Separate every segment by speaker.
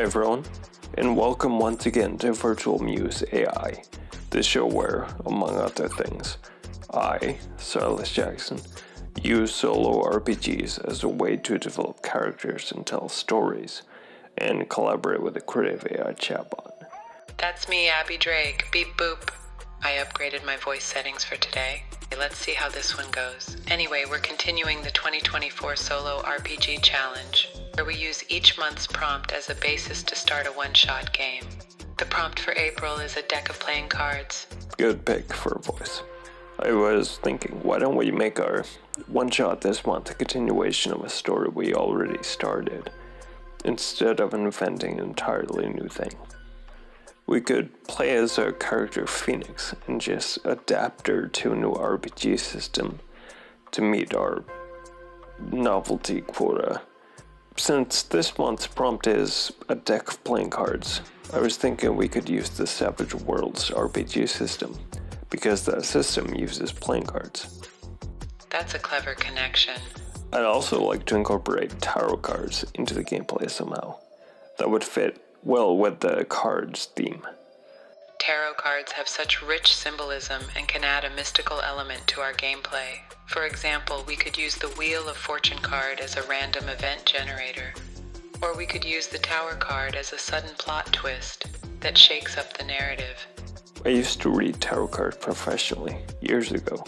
Speaker 1: everyone, and welcome once again to Virtual Muse AI, the show where, among other things, I, Silas Jackson, use solo RPGs as a way to develop characters and tell stories, and collaborate with a creative AI chatbot.
Speaker 2: That's me, Abby Drake. Beep boop. I upgraded my voice settings for today. Let's see how this one goes. Anyway, we're continuing the 2024 Solo RPG Challenge, where we use each month's prompt as a basis to start a one-shot game. The prompt for April is a deck of playing cards.
Speaker 1: Good pick for a voice. I was thinking, why don't we make our one-shot this month a continuation of a story we already started, instead of inventing an entirely new thing. We could play as our character Phoenix and just adapt her to a new RPG system to meet our novelty quota. Since this month's prompt is a deck of playing cards, I was thinking we could use the Savage Worlds RPG system, because that system uses playing cards.
Speaker 2: That's a clever connection.
Speaker 1: I'd also like to incorporate tarot cards into the gameplay somehow. That would fit well with the cards theme.
Speaker 2: Tarot cards have such rich symbolism and can add a mystical element to our gameplay. For example, we could use the Wheel of Fortune card as a random event generator. Or we could use the Tower card as a sudden plot twist that shakes up the narrative.
Speaker 1: I used to read tarot cards professionally years ago,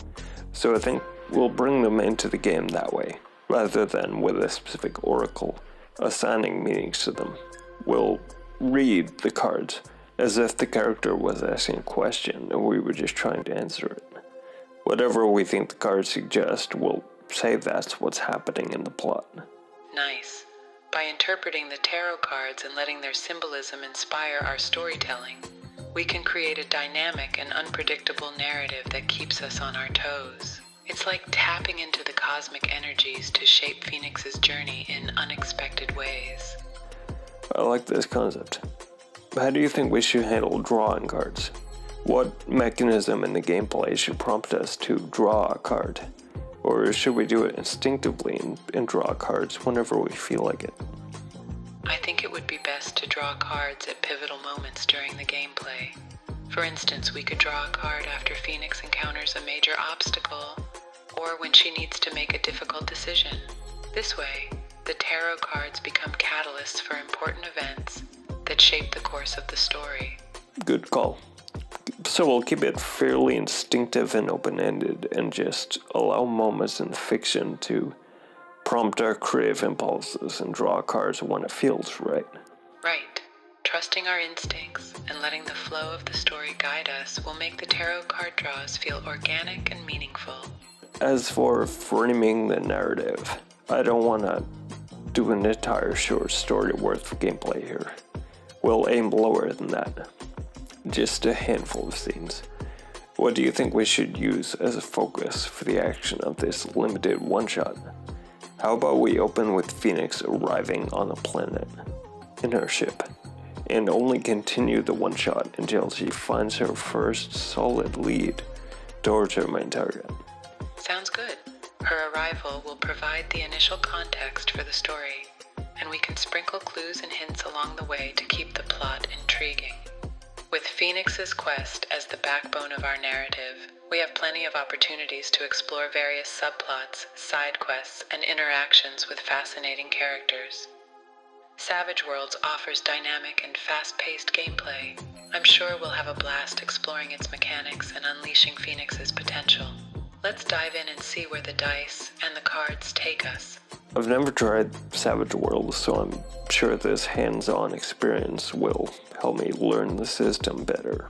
Speaker 1: so I think we'll bring them into the game that way, rather than with a specific oracle assigning meanings to them. We'll read the cards as if the character was asking a question and we were just trying to answer it. Whatever we think the cards suggest, we'll say that's what's happening in the plot.
Speaker 2: Nice. By interpreting the tarot cards and letting their symbolism inspire our storytelling, we can create a dynamic and unpredictable narrative that keeps us on our toes. It's like tapping into the cosmic energies to shape Phoenix's journey in unexpected ways.
Speaker 1: I like this concept. How do you think we should handle drawing cards? What mechanism in the gameplay should prompt us to draw a card? Or should we do it instinctively and draw cards whenever we feel like it?
Speaker 2: I think it would be best to draw cards at pivotal moments during the gameplay. For instance, we could draw a card after Phoenix encounters a major obstacle, or when she needs to make a difficult decision. This way, the tarot cards become catalysts for important events that shape the course of the story.
Speaker 1: Good call. So we'll keep it fairly instinctive and open-ended, and just allow moments in fiction to prompt our creative impulses and draw cards when it feels right.
Speaker 2: Right. Trusting our instincts and letting the flow of the story guide us will make the tarot card draws feel organic and meaningful.
Speaker 1: As for framing the narrative, I don't want to do an entire short story worth of gameplay here. We'll aim lower than that. Just a handful of scenes. What do you think we should use as a focus for the action of this limited one-shot? How about we open with Phoenix arriving on a planet in her ship, and only continue the one-shot until she finds her first solid lead towards her main target?
Speaker 2: Sounds good. Her arrival will provide the initial context for the story, and we can sprinkle clues and hints along the way to keep the plot intriguing. With Phoenix's quest as the backbone of our narrative, we have plenty of opportunities to explore various subplots, side quests, and interactions with fascinating characters. Savage Worlds offers dynamic and fast-paced gameplay. I'm sure we'll have a blast exploring its mechanics and unleashing Phoenix's potential. Let's dive in and see where the dice and the cards take us.
Speaker 1: I've never tried Savage Worlds, so I'm sure this hands-on experience will help me learn the system better.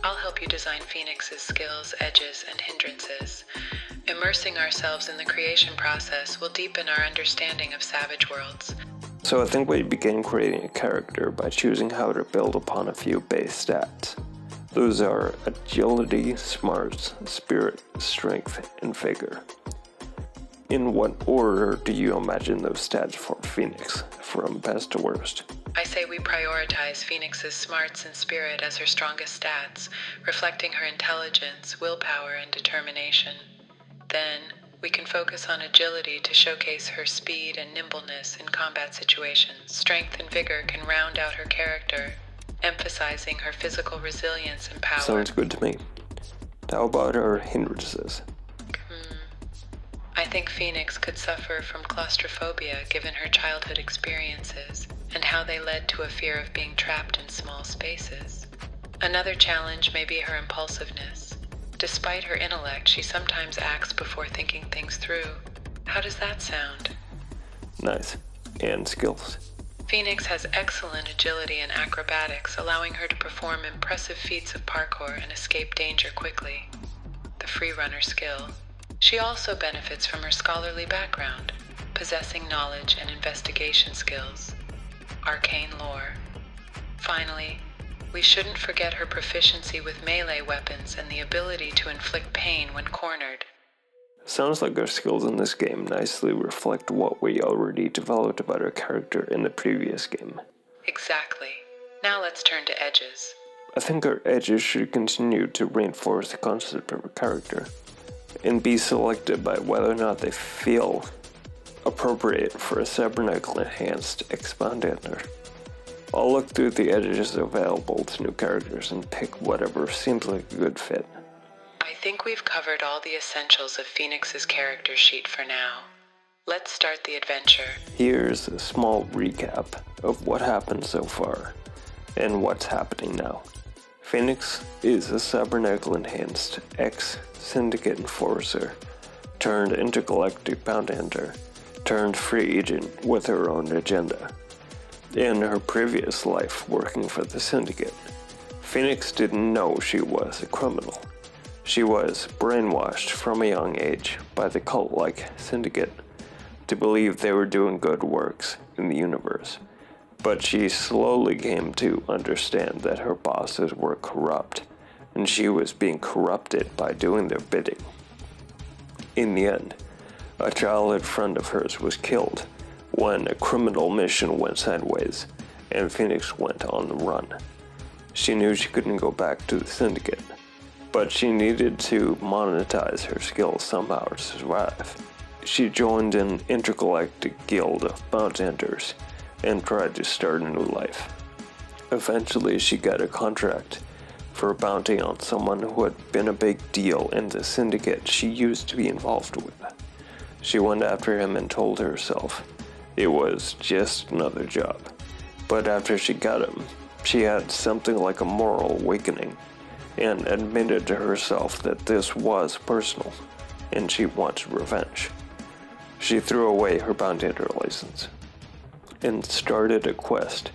Speaker 2: I'll help you design Phoenix's skills, edges, and hindrances. Immersing ourselves in the creation process will deepen our understanding of Savage Worlds.
Speaker 1: So I think we begin creating a character by choosing how to build upon a few base stats. Those are agility, smarts, spirit, strength, and vigor. In what order do you imagine those stats for Phoenix, from best to worst?
Speaker 2: I say we prioritize Phoenix's smarts and spirit as her strongest stats, reflecting her intelligence, willpower, and determination. Then, We can focus on agility to showcase her speed and nimbleness in combat situations. Strength and vigor can round out her character, emphasizing her physical resilience and power.
Speaker 1: Sounds good to me. How about our hindrances?
Speaker 2: I think Phoenix could suffer from claustrophobia given her childhood experiences and how they led to a fear of being trapped in small spaces. Another challenge may be her impulsiveness. Despite her intellect, she sometimes acts before thinking things through. How does that sound?
Speaker 1: Nice. And skills?
Speaker 2: Phoenix has excellent agility and acrobatics, allowing her to perform impressive feats of parkour and escape danger quickly. The freerunner skill. She also benefits from her scholarly background, possessing knowledge and investigation skills. Arcane lore. Finally, we shouldn't forget her proficiency with melee weapons and the ability to inflict pain when cornered.
Speaker 1: Sounds like our skills in this game nicely reflect what we already developed about our character in the previous game.
Speaker 2: Exactly. Now let's turn to edges.
Speaker 1: I think our edges should continue to reinforce the concept of our character, and be selected by whether or not they feel appropriate for a cybernetic enhanced expander. I'll look through the edges available to new characters and pick whatever seems like a good fit.
Speaker 2: I think we've covered all the essentials of Phoenix's character sheet for now. Let's start the adventure.
Speaker 1: Here's a small recap of what happened so far, and what's happening now. Phoenix is a cybernetically enhanced ex-syndicate enforcer, turned intergalactic bounty hunter, turned free agent with her own agenda. In her previous life working for the syndicate, Phoenix didn't know she was a criminal. She was brainwashed from a young age by the cult-like syndicate to believe they were doing good works in the universe. But she slowly came to understand that her bosses were corrupt, and she was being corrupted by doing their bidding. In the end, a childhood friend of hers was killed when a criminal mission went sideways, and Phoenix went on the run. She knew she couldn't go back to the syndicate, but she needed to monetize her skills somehow to survive. She joined an intergalactic guild of bounty hunters and tried to start a new life. Eventually, she got a contract for a bounty on someone who had been a big deal in the syndicate she used to be involved with. She went after him and told herself it was just another job. But after she got him, she had something like a moral awakening and admitted to herself that this was personal, and she wanted revenge. She threw away her bounty hunter license and started a quest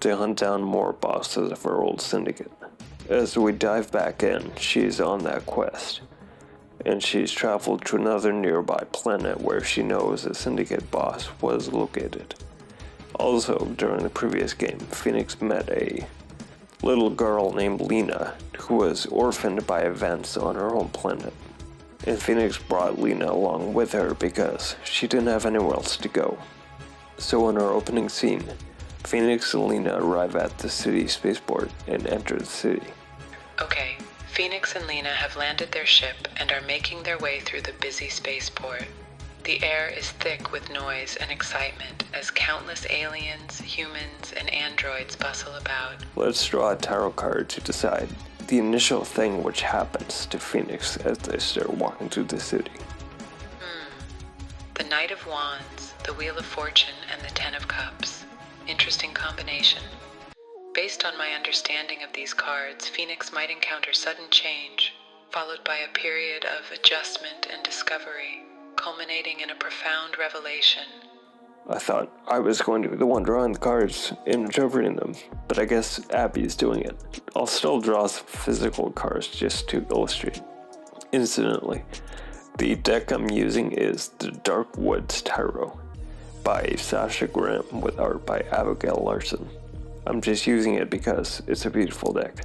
Speaker 1: to hunt down more bosses of her old syndicate. As we dive back in, she's on that quest, and she's traveled to another nearby planet where she knows a syndicate boss was located. Also, during the previous game, Phoenix met a little girl named Lena who was orphaned by events on her home planet. And Phoenix brought Lena along with her because she didn't have anywhere else to go. So in our opening scene, Phoenix and Lena arrive at the city spaceport and enter the city.
Speaker 2: Okay, Phoenix and Lena have landed their ship and are making their way through the busy spaceport. The air is thick with noise and excitement as countless aliens, humans, and androids bustle about.
Speaker 1: Let's draw a tarot card to decide the initial thing which happens to Phoenix as they start walking through the city.
Speaker 2: The Knight of Wands, the Wheel of Fortune, and the Ten of Cups. Interesting combination. Based on my understanding of these cards, Phoenix might encounter sudden change, followed by a period of adjustment and discovery, culminating in a profound revelation.
Speaker 1: I thought I was going to be the one drawing the cards and interpreting them, but I guess Abbie's doing it. I'll still draw some physical cards just to illustrate. Incidentally, the deck I'm using is the Dark Woods Tarot by Sasha Graham with art by Abigail Larson. I'm just using it because it's a beautiful deck,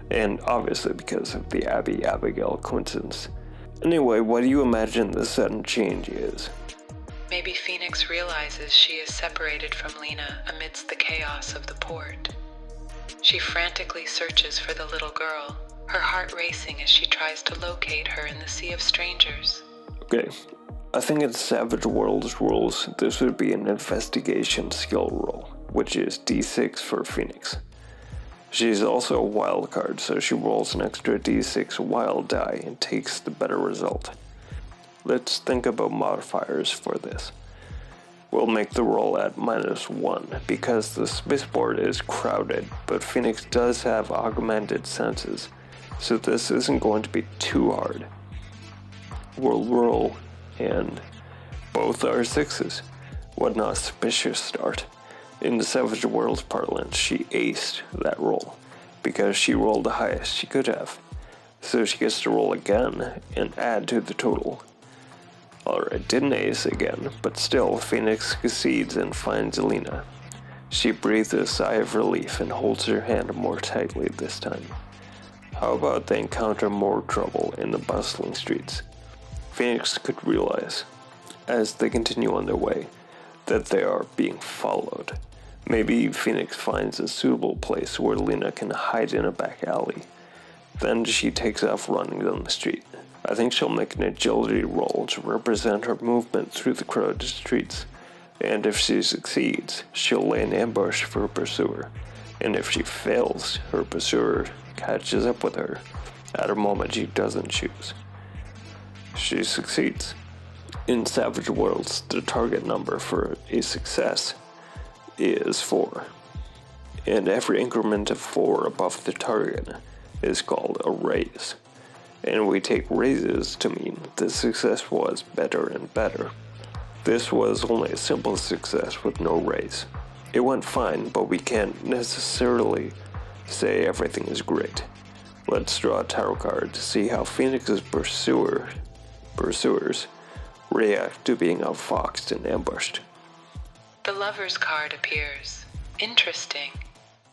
Speaker 1: and obviously because of the Abigail coincidence. Anyway, what do you imagine the sudden change is?
Speaker 2: Maybe Phoenix realizes she is separated from Lena amidst the chaos of the port. She frantically searches for the little girl, her heart racing as she tries to locate her in the sea of strangers.
Speaker 1: Okay, I think in Savage Worlds rules, this would be an investigation skill roll, which is D6 for Phoenix. She's also a wild card, so she rolls an extra D6 wild die and takes the better result. Let's think about modifiers for this. We'll make the roll at -1 because the spaceport is crowded, but Phoenix does have augmented senses, so this isn't going to be too hard. We'll roll, and both are 6s. What an auspicious start. In the Savage Worlds parlance, she aced that roll, because she rolled the highest she could have. So she gets to roll again and add to the total. Alright, didn't ace again, but still, Phoenix succeeds and finds Lena. She breathes a sigh of relief and holds her hand more tightly this time. How about they encounter more trouble in the bustling streets? Phoenix could realize, as they continue on their way, that they are being followed. Maybe Phoenix finds a suitable place where Lena can hide in a back alley. Then she takes off running down the street. I think she'll make an agility roll to represent her movement through the crowded streets. And if she succeeds, she'll lay an ambush for her pursuer. And if she fails, her pursuer catches up with her at a moment she doesn't choose. She succeeds. In Savage Worlds, the target number for a success is 4. And every increment of 4 above the target is called a raise. And we take raises to mean the success was better and better. This was only a simple success with no raise. It went fine, but we can't necessarily say everything is great. Let's draw a tarot card to see how Phoenix's pursuers react to being outfoxed and ambushed.
Speaker 2: The Lovers card appears. Interesting.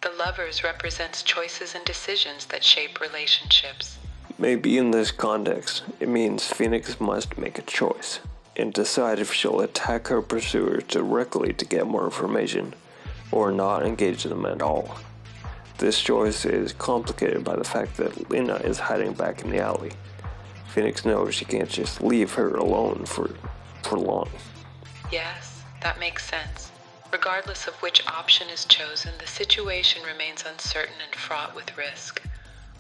Speaker 2: The Lovers represents choices and decisions that shape relationships.
Speaker 1: Maybe in this context, it means Phoenix must make a choice and decide if she'll attack her pursuers directly to get more information or not engage them at all. This choice is complicated by the fact that Lena is hiding back in the alley. Phoenix knows she can't just leave her alone for long.
Speaker 2: Yes, that makes sense. Regardless of which option is chosen, the situation remains uncertain and fraught with risk.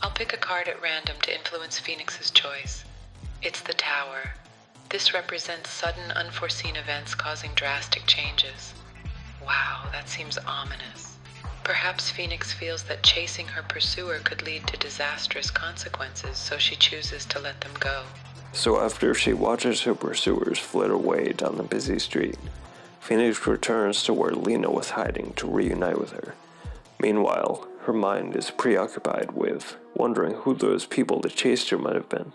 Speaker 2: I'll pick a card at random to influence Phoenix's choice. It's the Tower. This represents sudden, unforeseen events causing drastic changes. Wow, that seems ominous. Perhaps Phoenix feels that chasing her pursuer could lead to disastrous consequences, so she chooses to let them go.
Speaker 1: So after she watches her pursuers flit away down the busy street, Phoenix returns to where Lena was hiding to reunite with her. Meanwhile, her mind is preoccupied with wondering who those people that chased her might have been.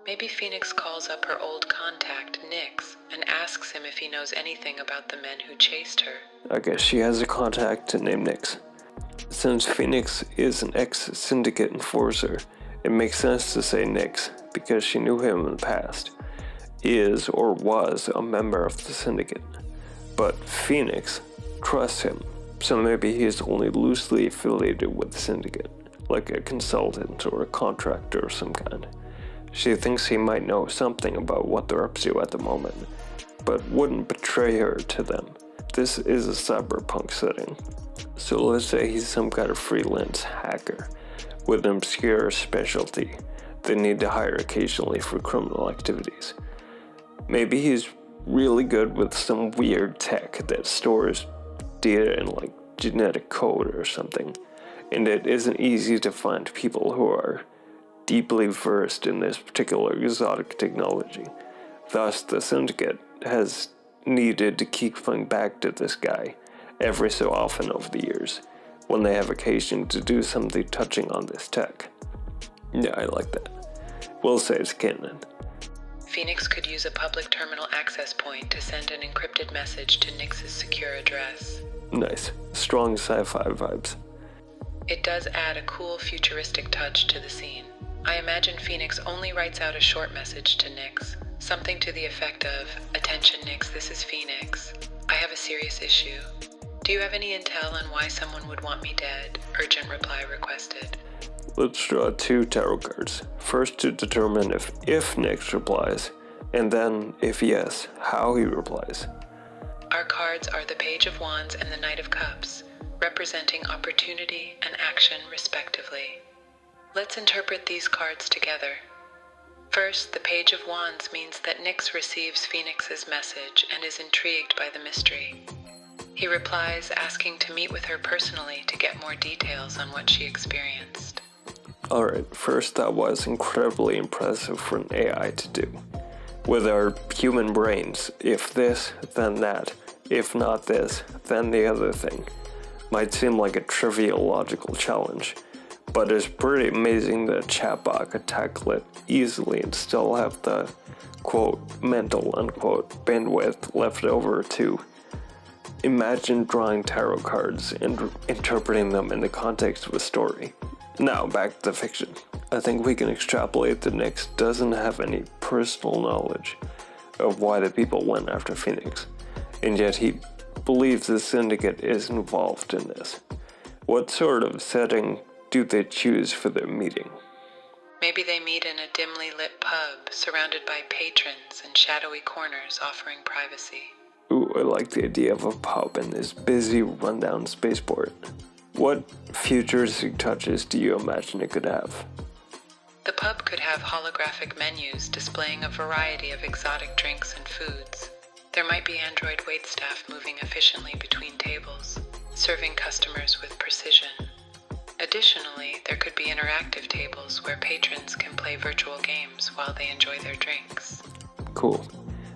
Speaker 2: Maybe Phoenix calls up her old contact, Nyx, and asks him if he knows anything about the men who chased her.
Speaker 1: I guess she has a contact named Nyx. Since Phoenix is an ex-syndicate enforcer, it makes sense to say Nyx because she knew him in the past, is or was a member of the syndicate. But Phoenix trusts him, so maybe he is only loosely affiliated with the syndicate, like a consultant or a contractor of some kind. She thinks he might know something about what they're up to at the moment, but wouldn't betray her to them. This is a cyberpunk setting, so let's say he's some kind of freelance hacker with an obscure specialty they need to hire occasionally for criminal activities. Maybe he's really good with some weird tech that stores data in like genetic code or something, and it isn't easy to find people who are deeply versed in this particular exotic technology. Thus, the syndicate has needed to keep coming back to this guy every so often over the years when they have occasion to do something touching on this tech. Yeah, I like that. We'll say it's canon.
Speaker 2: Phoenix could use a public terminal access point to send an encrypted message to Nyx's secure address.
Speaker 1: Nice. Strong sci-fi vibes.
Speaker 2: It does add a cool futuristic touch to the scene. I imagine Phoenix only writes out a short message to Nyx, something to the effect of, "Attention Nyx, this is Phoenix. I have a serious issue. Do you have any intel on why someone would want me dead? Urgent reply requested."
Speaker 1: Let's draw 2 tarot cards. First to determine if Nyx replies, And then, if yes, how he replies.
Speaker 2: Our cards are the Page of Wands and the Knight of Cups, representing opportunity and action respectively. Let's interpret these cards together. First, the Page of Wands means that Nyx receives Phoenix's message and is intrigued by the mystery. He replies asking to meet with her personally to get more details on what she experienced.
Speaker 1: Alright, first that was incredibly impressive for an AI to do. With our human brains, if this, then that, if not this, then the other thing, might seem like a trivial logical challenge, but it's pretty amazing that a chatbot could tackle it easily and still have the, quote, mental, unquote, bandwidth left over to imagine drawing tarot cards and interpreting them in the context of a story. Now, back to the fiction. I think we can extrapolate that Nyx doesn't have any personal knowledge of why the people went after Phoenix, and yet he believes the syndicate is involved in this. What sort of setting do they choose for their meeting?
Speaker 2: Maybe they meet in a dimly lit pub, surrounded by patrons and shadowy corners offering privacy.
Speaker 1: Ooh, I like the idea of a pub in this busy, rundown spaceport. What futuristic touches do you imagine it could have?
Speaker 2: The pub could have holographic menus displaying a variety of exotic drinks and foods. There might be android waitstaff moving efficiently between tables, serving customers with precision. Additionally, there could be interactive tables where patrons can play virtual games while they enjoy their drinks.
Speaker 1: Cool.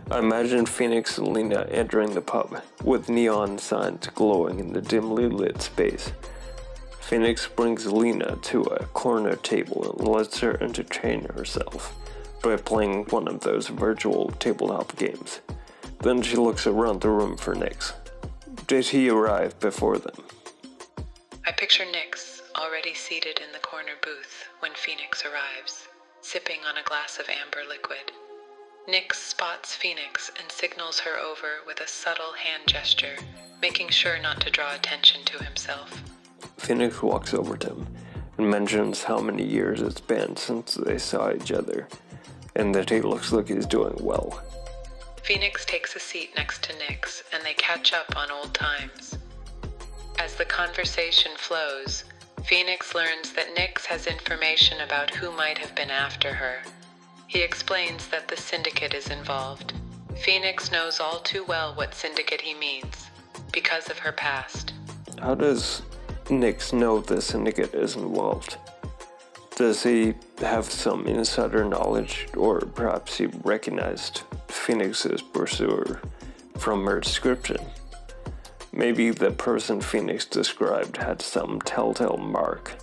Speaker 1: I imagine Phoenix and Lena entering the pub, with neon signs glowing in the dimly lit space. Phoenix brings Lena to a corner table and lets her entertain herself by playing one of those virtual tabletop games. Then she looks around the room for Nyx. Did he arrive before them?
Speaker 2: I picture Nyx already seated in the corner booth when Phoenix arrives, sipping on a glass of amber liquid. Nyx spots Phoenix and signals her over with a subtle hand gesture, making sure not to draw attention to himself.
Speaker 1: Phoenix walks over to him and mentions how many years it's been since they saw each other, and that he looks like he's doing well.
Speaker 2: Phoenix takes a seat next to Nyx, and they catch up on old times. As the conversation flows, Phoenix learns that Nyx has information about who might have been after her. He explains that the syndicate is involved. Phoenix knows all too well what syndicate he means, because of her past.
Speaker 1: How does Nyx know the syndicate is involved? Does he have some insider knowledge, or perhaps he recognized Phoenix's pursuer from her description? Maybe the person Phoenix described had some telltale mark,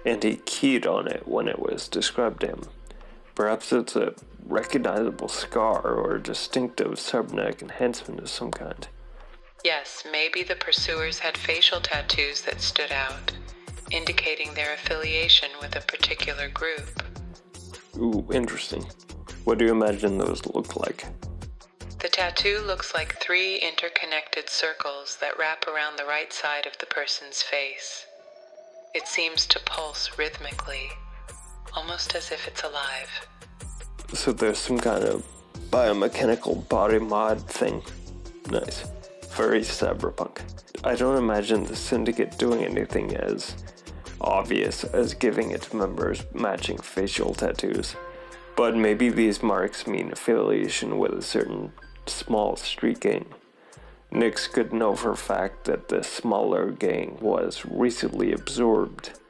Speaker 1: and he keyed on it when it was described to him. Perhaps it's a recognizable scar or a distinctive cybernetic enhancement of some kind.
Speaker 2: Yes, maybe the pursuers had facial tattoos that stood out, indicating their affiliation with a particular group.
Speaker 1: Ooh, interesting. What do you imagine those look like?
Speaker 2: The tattoo looks like 3 interconnected circles that wrap around the right side of the person's face. It seems to pulse rhythmically, almost as if it's alive.
Speaker 1: So there's some kind of biomechanical body mod thing. Nice. Very cyberpunk. I don't imagine the syndicate doing anything as obvious as giving its members matching facial tattoos. But maybe these marks mean affiliation with a certain small street gang. Nyx could know for a fact that the smaller gang was recently absorbed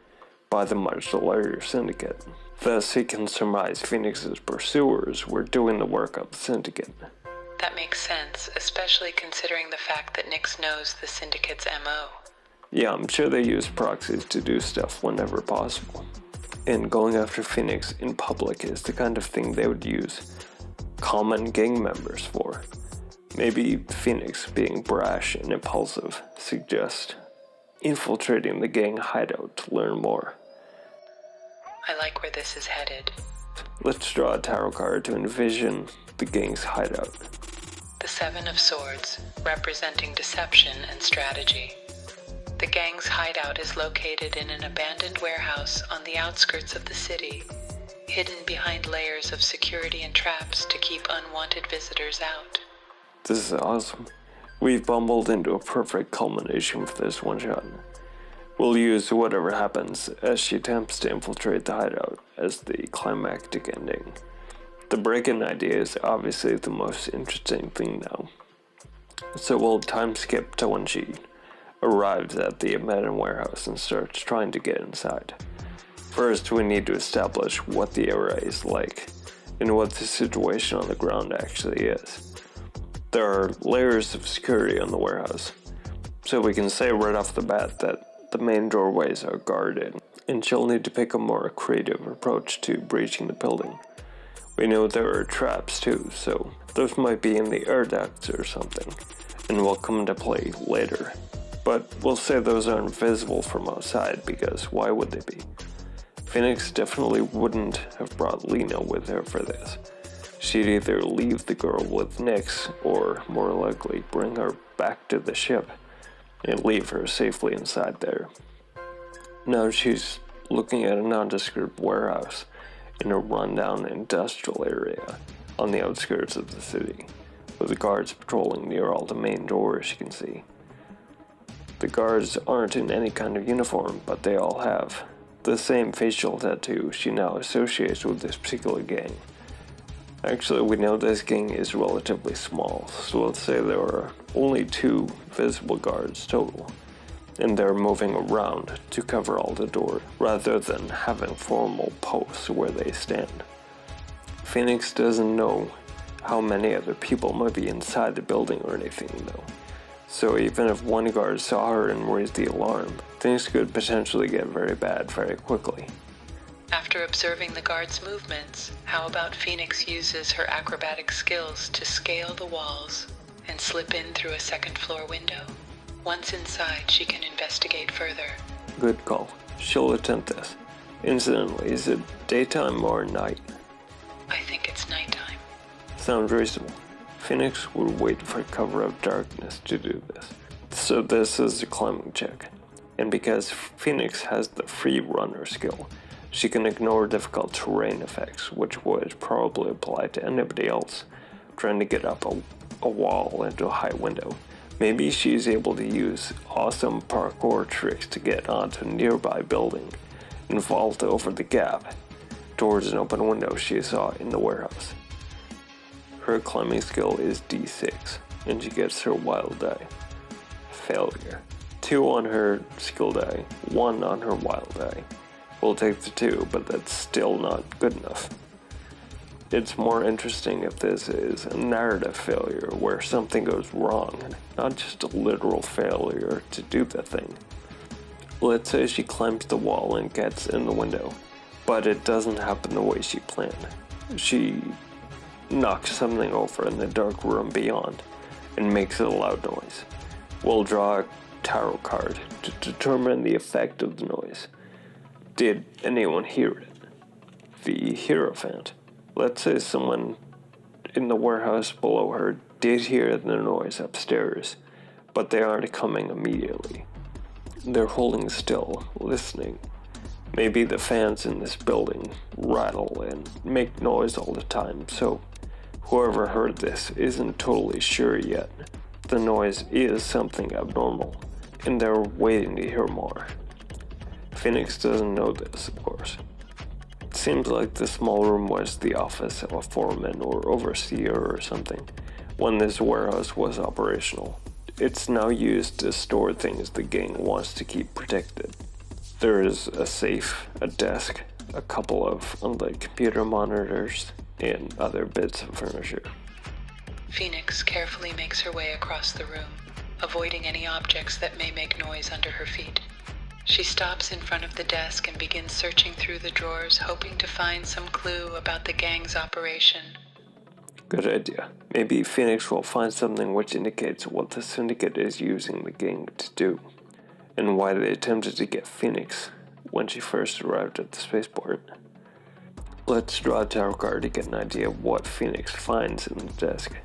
Speaker 1: by the much larger syndicate. Thus, he can surmise Phoenix's pursuers were doing the work of the syndicate.
Speaker 2: That makes sense, especially considering the fact that Nyx knows the syndicate's MO.
Speaker 1: Yeah, I'm sure they use proxies to do stuff whenever possible. And going after Phoenix in public is the kind of thing they would use common gang members for. Maybe Phoenix, being brash and impulsive, suggests infiltrating the gang hideout to learn more.
Speaker 2: I like where this is headed.
Speaker 1: Let's draw a tarot card to envision the gang's hideout.
Speaker 2: The 7 of Swords, representing deception and strategy. The gang's hideout is located in an abandoned warehouse on the outskirts of the city. hidden behind layers of security and traps to keep unwanted visitors out.
Speaker 1: This is awesome. We've bumbled into a perfect culmination for this one shot. We'll use whatever happens as she attempts to infiltrate the hideout as the climactic ending. The break-in idea is obviously the most interesting thing now. So we'll time skip to when she arrives at the abandoned warehouse and starts trying to get inside. First, we need to establish what the area is like and what the situation on the ground actually is. There are layers of security on the warehouse, so we can say right off the bat that the main doorways are guarded, and she'll need to pick a more creative approach to breaching the building. We know there are traps too, so those might be in the air ducts or something, and will come into play later. But we'll say those aren't visible from outside, because why would they be? Phoenix definitely wouldn't have brought Lena with her for this. She'd either leave the girl with Nyx, or more likely bring her back to the ship and leave her safely inside there. Now she's looking at a nondescript warehouse in a rundown industrial area on the outskirts of the city, with the guards patrolling near all the main doors you can see. The guards aren't in any kind of uniform, but they all have the same facial tattoo she now associates with this particular gang. Actually, we know this gang is relatively small, so let's say there are only 2 visible guards total, and they're moving around to cover all the doors, rather than having formal posts where they stand. Phoenix doesn't know how many other people might be inside the building or anything though, so even if one guard saw her and raised the alarm, things could potentially get very bad very quickly.
Speaker 2: After observing the guard's movements, how about Phoenix uses her acrobatic skills to scale the walls and slip in through a second-floor window? Once inside, she can investigate further.
Speaker 1: Good call. She'll attempt this. Incidentally, is it daytime or night?
Speaker 2: I think it's nighttime.
Speaker 1: Sounds reasonable. Phoenix would wait for cover of darkness to do this. So this is a climbing check. And because Phoenix has the free runner skill, she can ignore difficult terrain effects, which would probably apply to anybody else trying to get up a wall into a high window. Maybe she's able to use awesome parkour tricks to get onto a nearby building and vault over the gap towards an open window she saw in the warehouse. Her climbing skill is D6, and she gets her wild die. Failure. 2 on her skill die, 1 on her wild die. We'll take the 2, but that's still not good enough. It's more interesting if this is a narrative failure where something goes wrong, not just a literal failure to do the thing. Let's say she climbs the wall and gets in the window, but it doesn't happen the way she planned. She knocks something over in the dark room beyond and makes a loud noise. We'll draw a tarot card to determine the effect of the noise. Did anyone hear it? The Hierophant. Let's say someone in the warehouse below her did hear the noise upstairs, but they aren't coming immediately. They're holding still, listening. Maybe the fans in this building rattle and make noise all the time, so whoever heard this isn't totally sure yet. The noise is something abnormal, and they're waiting to hear more. Phoenix doesn't know this, of course. It seems like the small room was the office of a foreman or overseer or something when this warehouse was operational. It's now used to store things the gang wants to keep protected. There is a safe, a desk, a couple of unlit computer monitors, and other bits of furniture.
Speaker 2: Phoenix carefully makes her way across the room, avoiding any objects that may make noise under her feet. She stops in front of the desk and begins searching through the drawers, hoping to find some clue about the gang's operation.
Speaker 1: Good idea. Maybe Phoenix will find something which indicates what the Syndicate is using the gang to do, and why they attempted to get Phoenix when she first arrived at the spaceport. Let's draw a tarot card to get an idea of what Phoenix finds in the desk.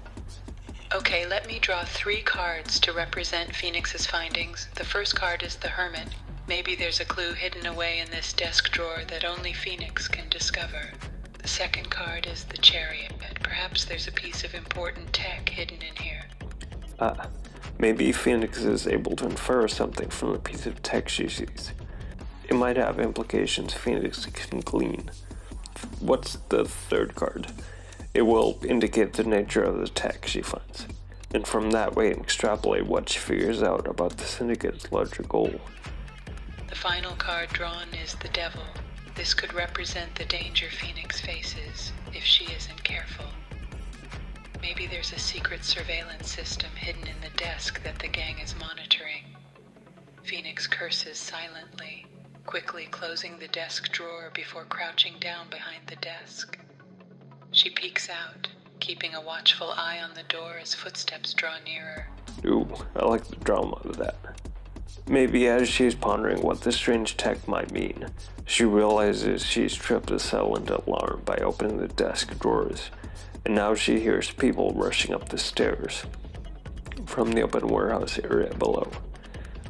Speaker 2: Okay, let me draw 3 cards to represent Phoenix's findings. The first card is the Hermit. Maybe there's a clue hidden away in this desk drawer that only Phoenix can discover. The second card is the Chariot. Perhaps there's a piece of important tech hidden in here.
Speaker 1: Maybe Phoenix is able to infer something from the piece of tech she sees. It might have implications Phoenix can glean. What's the third card? It will indicate the nature of the tech she finds, and from that way extrapolate what she figures out about the Syndicate's larger goal.
Speaker 2: The final card drawn is the Devil. This could represent the danger Phoenix faces if she isn't careful. Maybe there's a secret surveillance system hidden in the desk that the gang is monitoring. Phoenix curses silently, quickly closing the desk drawer before crouching down behind the desk. She peeks out, keeping a watchful eye on the door as footsteps draw nearer.
Speaker 1: Ooh, I like the drama of that. Maybe as she's pondering what this strange tech might mean, she realizes she's tripped a silent alarm by opening the desk drawers, and now she hears people rushing up the stairs from the open warehouse area below.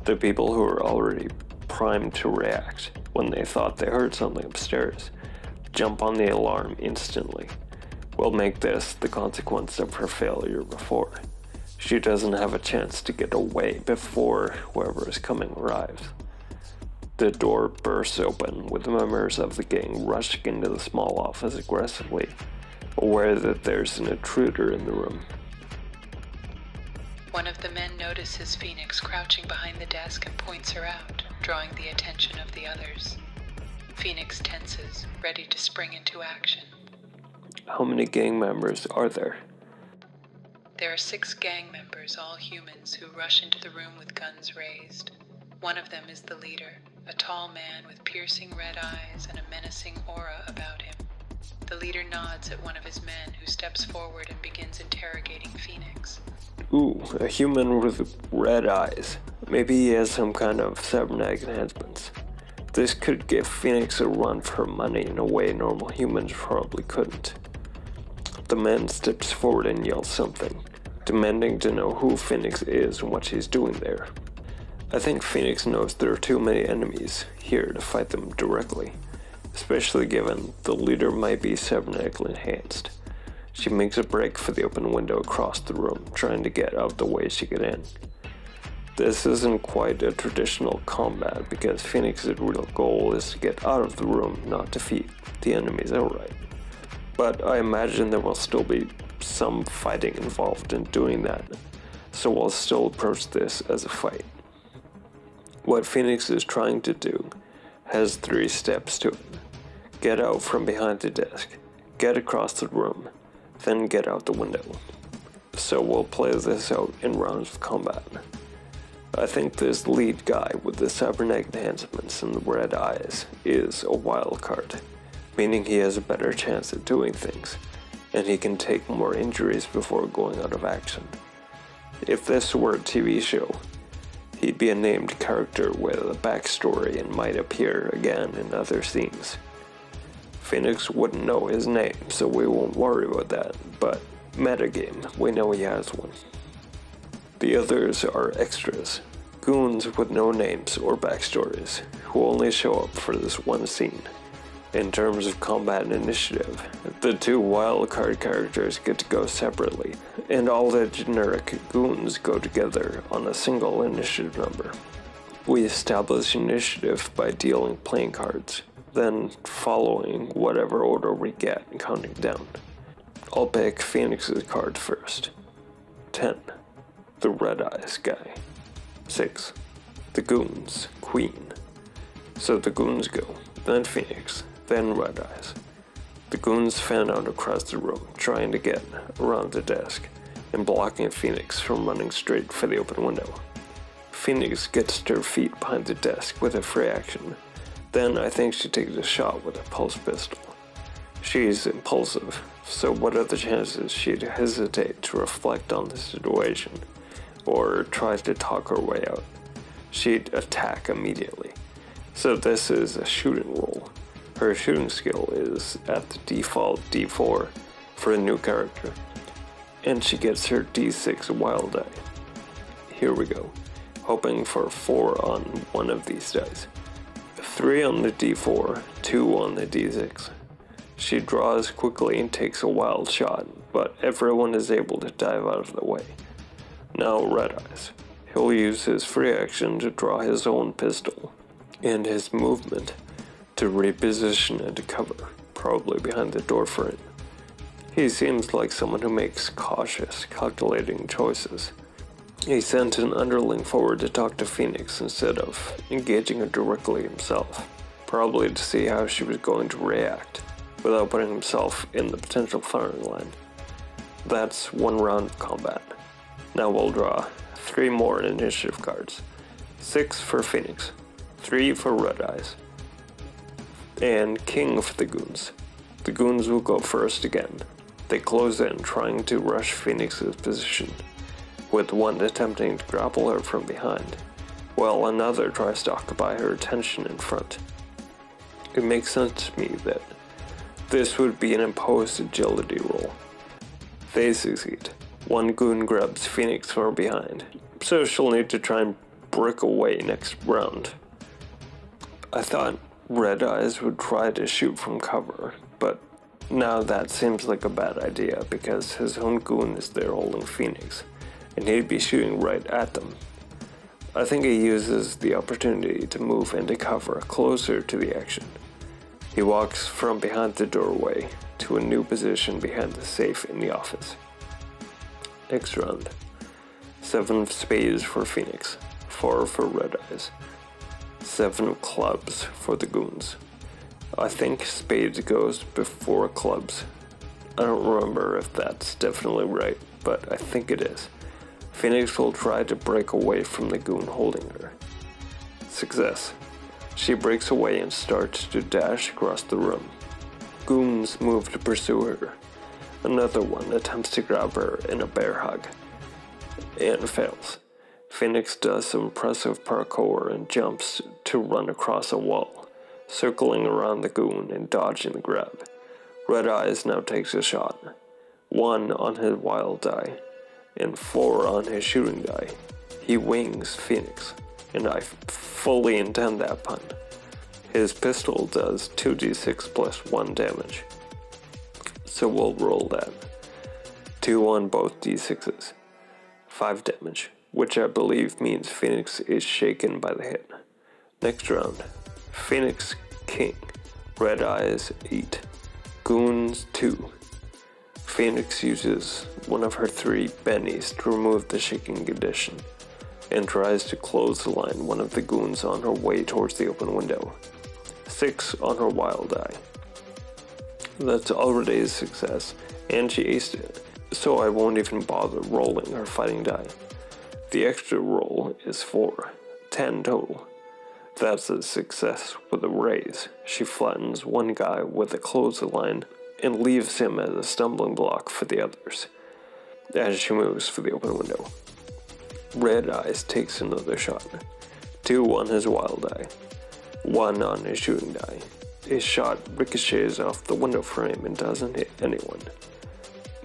Speaker 1: The people who are already primed to react when they thought they heard something upstairs jump on the alarm instantly. Will make this the consequence of her failure before. She doesn't have a chance to get away before whoever is coming arrives. The door bursts open with members of the gang rushing into the small office aggressively, aware that there's an intruder in the room.
Speaker 2: One of the men notices Phoenix crouching behind the desk and points her out, drawing the attention of the others. Phoenix tenses, ready to spring into action.
Speaker 1: How many gang members are there?
Speaker 2: There are 6 gang members, all humans, who rush into the room with guns raised. One of them is the leader, a tall man with piercing red eyes and a menacing aura about him. The leader nods at one of his men, who steps forward and begins interrogating Phoenix.
Speaker 1: Ooh, a human with red eyes. Maybe he has some kind of cybernetic enhancements. This could give Phoenix a run for her money in a way normal humans probably couldn't. The man steps forward and yells something, demanding to know who Phoenix is and what she's doing there. I think Phoenix knows there are too many enemies here to fight them directly, especially given the leader might be cybernetically enhanced. She makes a break for the open window across the room, trying to get out the way she get in. This isn't quite a traditional combat because Phoenix's real goal is to get out of the room, not defeat the enemies outright. But I imagine there will still be some fighting involved in doing that, so we'll still approach this as a fight. What Phoenix is trying to do has 3 steps to it. Get out from behind the desk, get across the room, then get out the window. So we'll play this out in rounds of combat. I think this lead guy with the cybernetic enhancements and the red eyes is a wild card, meaning he has a better chance at doing things, and he can take more injuries before going out of action. If this were a TV show, he'd be a named character with a backstory and might appear again in other scenes. Phoenix wouldn't know his name, so we won't worry about that, but metagame, we know he has one. The others are extras, goons with no names or backstories, who only show up for this one scene. In terms of combat and initiative, the 2 wildcard characters get to go separately, and all the generic goons go together on a single initiative number. We establish initiative by dealing playing cards, then following whatever order we get and counting down. I'll pick Phoenix's card first. 10. The Red Eyes guy. 6. The Goons, Queen. So the Goons go, then Phoenix, then Red Eyes. The Goons fan out across the room, trying to get around the desk, and blocking Phoenix from running straight for the open window. Phoenix gets to her feet behind the desk with a free action. Then I think she takes a shot with a pulse pistol. She's impulsive, so what are the chances she'd hesitate to reflect on the situation, or try to talk her way out? She'd attack immediately. So this is a shooting roll. Her shooting skill is at the default D4 for a new character, and she gets her D6 wild die. Here we go. hoping for 4 on one of these dice. 3 on the d4, 2 on the d6. She draws quickly and takes a wild shot, but everyone is able to dive out of the way. Now Red Eyes. He'll use his free action to draw his own pistol, and his movement to reposition into cover, probably behind the door frame. He seems like someone who makes cautious, calculating choices. He sent an underling forward to talk to Phoenix instead of engaging her directly himself, probably to see how she was going to react, without putting himself in the potential firing line. That's 1 round of combat. Now we'll draw 3 more initiative cards. 6 for Phoenix, 3 for Red Eyes, and King for the goons. The goons will go first again. They close in, trying to rush Phoenix's position, with one attempting to grapple her from behind, while another tries to occupy her attention in front. It makes sense to me that this would be an imposed agility roll. They succeed. One goon grabs Phoenix from behind, so she'll need to try and break away next round. I thought Red Eyes would try to shoot from cover, but now that seems like a bad idea because his own goon is there holding Phoenix, and he'd be shooting right at them. I think he uses the opportunity to move into cover closer to the action. He walks from behind the doorway to a new position behind the safe in the office. Next round. 7 of spades for Phoenix, 4 for Red Eyes, 7 of clubs for the goons. I think spades goes before clubs. I don't remember if that's definitely right, but I think it is. Phoenix will try to break away from the goon holding her. Success. She breaks away and starts to dash across the room. Goons move to pursue her. Another one attempts to grab her in a bear hug, and fails. Phoenix does some impressive parkour and jumps to run across a wall, circling around the goon and dodging the grab. Red Eyes now takes a shot. 1 on his wild die, and 4 on his shooting die. He wings Phoenix, and I fully intend that pun. His pistol does 2d6 plus 1 damage. So we'll roll that. 2 on both d6s. 5 damage, which I believe means Phoenix is shaken by the hit. Next round. Phoenix King. Red Eyes 8. Goons 2. Phoenix uses one of her 3 bennies to remove the shaking condition, and tries to close the line one of the goons on her way towards the open window. 6 on her wild eye. That's already a success, and she aced it, so I won't even bother rolling her fighting die. The extra roll is 4, 10 total. That's a success with a raise. She flattens one guy with a clothesline and leaves him as a stumbling block for the others as she moves for the open window. Red Eyes takes another shot. 2 on his wild eye. 1 on his shooting die. His shot ricochets off the window frame and doesn't hit anyone.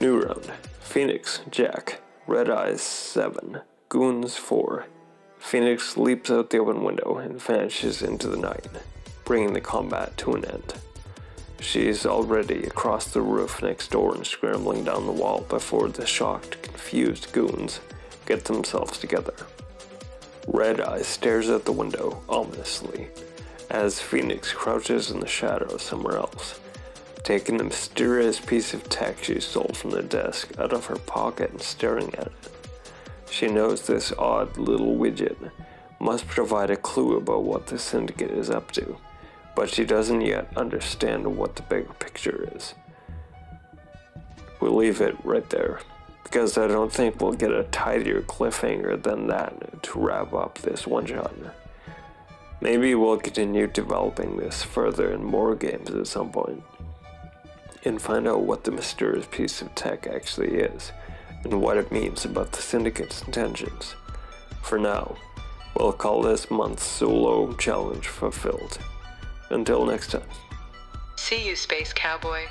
Speaker 1: New round. Phoenix, Jack. Red Eyes 7. Goons 4. Phoenix leaps out the open window and vanishes into the night, bringing the combat to an end. She is already across the roof next door and scrambling down the wall before the shocked, confused goons get themselves together. Red Eyes stares out the window ominously as Phoenix crouches in the shadows somewhere else, taking the mysterious piece of tech she stole from the desk out of her pocket and staring at it. She knows this odd little widget must provide a clue about what the syndicate is up to, but she doesn't yet understand what the bigger picture is. We'll leave it right there, because I don't think we'll get a tidier cliffhanger than that to wrap up this one-shot. Maybe we'll continue developing this further in more games at some point, and find out what the mysterious piece of tech actually is, and what it means about the Syndicate's intentions. For now, we'll call this month's solo challenge fulfilled. Until next time.
Speaker 2: See you, Space Cowboy.